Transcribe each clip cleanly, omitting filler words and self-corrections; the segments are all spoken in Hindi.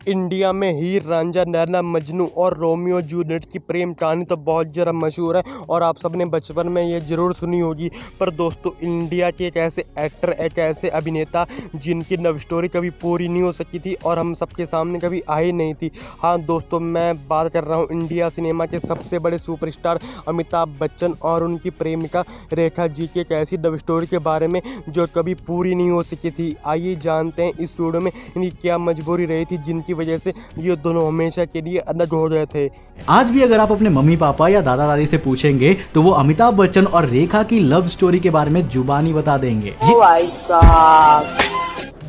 इंडिया में हीर रांझा, नैना मजनू और रोमियो जूलियट की प्रेम कहानी तो बहुत ज़्यादा मशहूर है और आप सबने बचपन में ये ज़रूर सुनी होगी। पर दोस्तों, इंडिया के एक ऐसे एक्टर, एक ऐसे अभिनेता जिनकी लव स्टोरी कभी पूरी नहीं हो सकी थी और हम सबके सामने कभी आई नहीं थी। हाँ दोस्तों, मैं बात कर रहा हूँ इंडिया सिनेमा के सबसे बड़े सुपरस्टार अमिताभ बच्चन और उनकी प्रेमिका रेखा जी की एक ऐसी लव स्टोरी के बारे में जो कभी पूरी नहीं हो सकी थी। आइए जानते हैं इस वीडियो में इनकी क्या मजबूरी रही थी जिनकी वजह से ये दोनों हमेशा के लिए अलग हो गए थे। आज भी अगर आप अपने मम्मी पापा या दादा दादी से पूछेंगे तो वो अमिताभ बच्चन और रेखा की लव स्टोरी के बारे में जुबानी बता देंगे।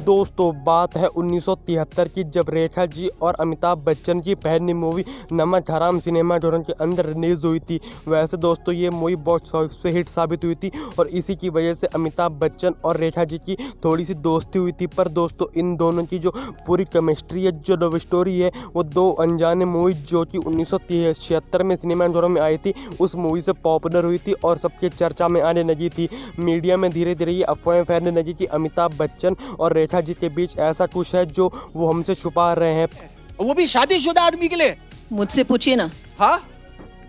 दोस्तों, बात है 1973 की, जब रेखा जी और अमिताभ बच्चन की पहली मूवी नमक हराम सिनेमा घर के अंदर रिलीज हुई थी। वैसे दोस्तों, ये मूवी बॉक्स ऑफिस पे हिट साबित हुई थी और इसी की वजह से अमिताभ बच्चन और रेखा जी की थोड़ी सी दोस्ती हुई थी। पर दोस्तों, इन दोनों की जो पूरी केमिस्ट्री है, जो लव स्टोरी है, वो दो अनजाने मूवी जो कि 1976 में सिनेमा घरों में आई थी, उस मूवी से पॉपुलर हुई थी और सबके चर्चा में आने लगी थी। मीडिया में धीरे धीरे ये अफवाहें फैलने लगी कि अमिताभ बच्चन और रेखा जी के बीच ऐसा कुछ है जो वो हमसे छुपा रहे हैं, वो भी शादीशुदा आदमी के लिए। मुझसे पूछिए ना। हाँ,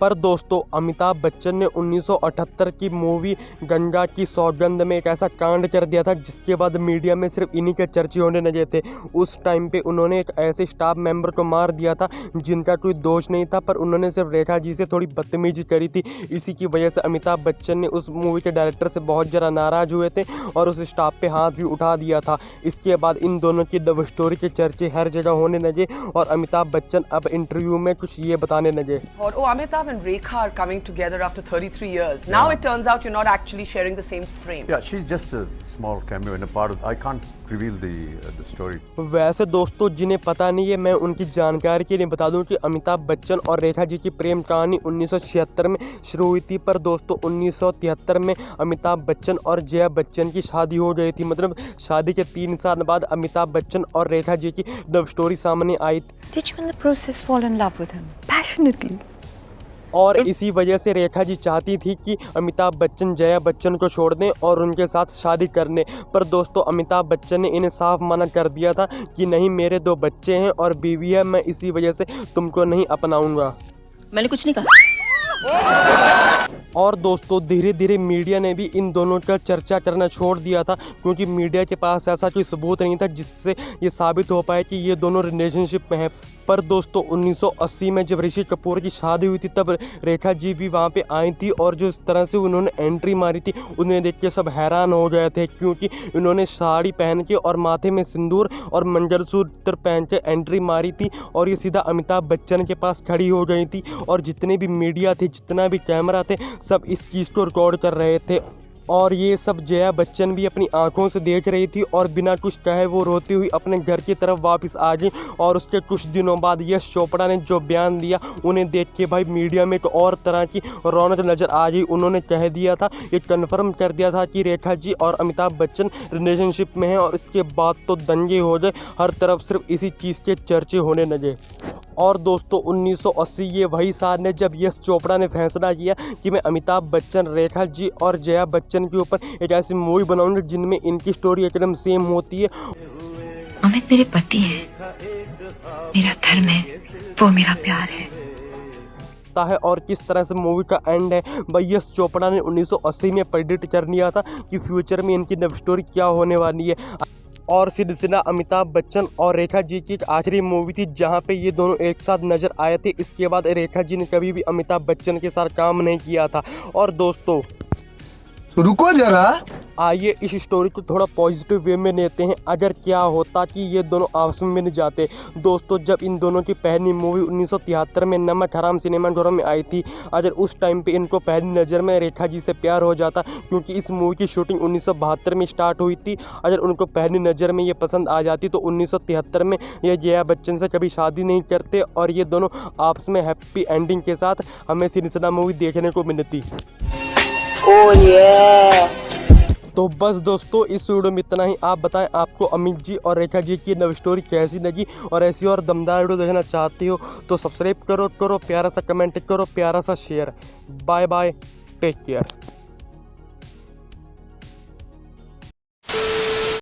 पर दोस्तों, अमिताभ बच्चन ने 1978 की मूवी गंगा की सौगंध में एक ऐसा कांड कर दिया था जिसके बाद मीडिया में सिर्फ इन्हीं के चर्चे होने लगे थे। उस टाइम पे उन्होंने एक ऐसे स्टाफ मेंबर को मार दिया था जिनका कोई दोष नहीं था, पर उन्होंने सिर्फ रेखा जी से थोड़ी बदतमीजी करी थी। इसी की वजह से अमिताभ बच्चन ने उस मूवी के डायरेक्टर से बहुत ज़्यादा नाराज़ हुए थे और उस स्टाफ पे हाथ भी उठा दिया था। इसके बाद इन दोनों की लव स्टोरी के चर्चे हर जगह होने लगे और अमिताभ बच्चन अब इंटरव्यू में कुछ ये बताने लगे। Or, oh, Amitabh and Rekha are coming together after 33 years. Now it turns out you're not actually sharing the same frame. Yeah, she's just a small cameo in a part of. I can't reveal the story. वैसे दोस्तों, जिन्हें पता नहीं है, मैं उनकी जानकारी के लिए बता दूं कि अमिताभ बच्चन और रेखा जी की प्रेम कहानी 1976 में शुरू हुई थी। पर दोस्तों, 1973 में अमिताभ बच्चन और जया बच्चन की शादी हो गई थी। मतलब शादी के 3 साल बाद अमिताभ बच्चन और रेखा जी की लव स्टोरी सामने आई थी। Did you in the process fall in love with him? Passionately. और इसी वजह से रेखा जी चाहती थी कि अमिताभ बच्चन जया बच्चन को छोड़ दें और उनके साथ शादी कर लें। पर दोस्तों, अमिताभ बच्चन ने इन्हें साफ मना कर दिया था कि नहीं, मेरे 2 बच्चे हैं और बीवी है, मैं इसी वजह से तुमको नहीं अपनाऊंगा। मैंने कुछ नहीं कहा। और दोस्तों, धीरे धीरे मीडिया ने भी इन दोनों का चर्चा करना छोड़ दिया था क्योंकि मीडिया के पास ऐसा कोई सबूत नहीं था जिससे ये साबित हो पाए कि ये दोनों रिलेशनशिप में हैं। पर दोस्तों, 1980 में जब ऋषि कपूर की शादी हुई थी तब रेखा जी भी वहाँ पे आई थी और जो इस तरह से उन्होंने एंट्री मारी थी उन्हें देख के सब हैरान हो गए थे क्योंकि उन्होंने साड़ी पहन के और माथे में सिंदूर और मंगलसूत्र पहन के एंट्री मारी थी और ये सीधा अमिताभ बच्चन के पास खड़ी हो गई थी और जितने भी मीडिया थे, जितना भी कैमरा थे, सब इस चीज़ को रिकॉर्ड कर रहे थे। और ये सब जया बच्चन भी अपनी आंखों से देख रही थी और बिना कुछ कहे वो रोती हुई अपने घर की तरफ वापस आ गई। और उसके कुछ दिनों बाद यश चोपड़ा ने जो बयान दिया, उन्हें देख के भाई मीडिया में एक और तरह की रौनक नज़र आ गई। उन्होंने कह दिया था, ये कन्फर्म कर दिया था कि रेखा जी और अमिताभ बच्चन रिलेशनशिप में हैं और इसके बाद तो दंगे हो गए, हर तरफ सिर्फ इसी चीज़ के चर्चे होने लगे। और दोस्तों, 1980 ये वही साल है जब यश चोपड़ा ने फैसला किया कि मैं अमिताभ बच्चन, रेखा जी और जया बच्चन के ऊपर एक ऐसी मूवी बनाऊंगा जिनमें इनकी स्टोरी एकदम सेम होती है। अमित मेरे पति है, मेरा धर्म है, वो मेरा प्यार है। और किस तरह से मूवी का एंड है, भाई यश चोपड़ा ने 1980 में प्रेडिक्ट कर लिया था कि फ्यूचर में इनकी लव स्टोरी क्या होने वाली है। और सिलसिला अमिताभ बच्चन और रेखा जी की एक आखिरी मूवी थी जहां पे ये दोनों एक साथ नजर आए थे। इसके बाद रेखा जी ने कभी भी अमिताभ बच्चन के साथ काम नहीं किया था। और दोस्तों, रुको जरा, आइए इस स्टोरी को थोड़ा पॉजिटिव वे में लेते हैं। अगर क्या होता कि ये दोनों आपस में मिल जाते। दोस्तों, जब इन दोनों की पहली मूवी 1973 में नमक हराम सिनेमा घरों में आई थी, अगर उस टाइम पे इनको पहली नज़र में रेखा जी से प्यार हो जाता, क्योंकि इस मूवी की शूटिंग 1972 में स्टार्ट हुई थी, अगर उनको पहली नज़र में ये पसंद आ जाती तो 1973 में ये जया बच्चन से कभी शादी नहीं करते और ये दोनों आपस में हैप्पी एंडिंग के साथ हमें सिलसिला मूवी देखने को मिलती। Oh yeah! तो बस दोस्तों, इस वीडियो में इतना ही। आप बताएं आपको अमित जी और रेखा जी की लव स्टोरी कैसी लगी और ऐसी और दमदार वीडियो देखना चाहती हो तो सब्सक्राइब करो, प्यारा सा कमेंट करो, प्यारा सा share. Bye bye, take care.